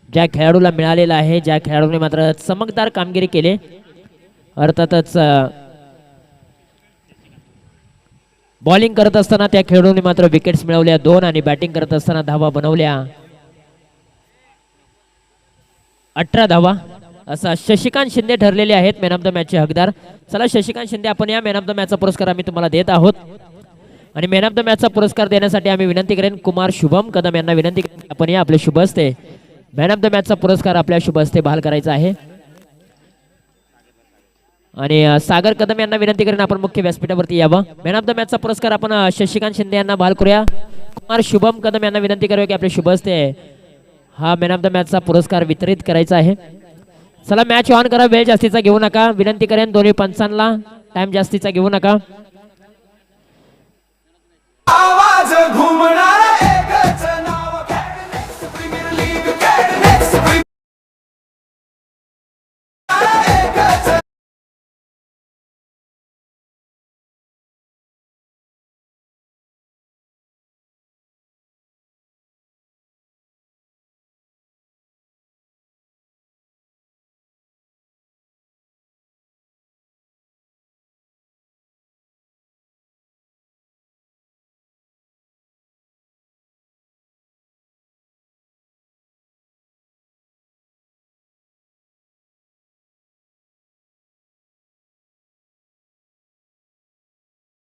ज्या खेळाडूला मिळालेला आहे ज्या खेळाडूने मात्र चमकदार कामगिरी केली अर्थातच बॉलिंग करत असताना त्या खेळाडूने मात्र विकेट्स मिळवल्या 2 आणि बॅटिंग करत असताना धावा बनवल्या 18 धावा. असा शशिकांत शिंदे ठरलेले आहेत मॅन ऑफ द मॅचचे हकदार. चला शशिकांत शिंदे आपण या मॅन ऑफ द मॅचचा पुरस्कार आम्ही तुम्हाला देत आहोत. आणि मॅन ऑफ द मॅचचा पुरस्कार देण्यासाठी आम्ही विनंती करेन कुमार शुभम कदम यांना विनंती करेन आपण या आपले शुभ हस्ते मॅन ऑफ द मॅचचा पुरस्कार आपल्या शुभ हस्ते बहाल करायचा आहे. आणि सागर कदम यांना विनंती करेन आपण मुख्य व्यासपीठावरती यावं. मॅन ऑफ द मॅचचा पुरस्कार आपण शशिकांत शिंदे यांना बहाल करूया. कुमार शुभम कदम यांना विनंती करूया की आपले शुभ हस्ते हा मॅन ऑफ द मॅचचा पुरस्कार वितरित करायचा आहे. चला मॅच ऑन करा. वेळ जास्तीचा घेऊ नका. विनंती करेन दोन्ही पंचांना टाइम जास्तीचा घेऊ नका. आवाज घुमणार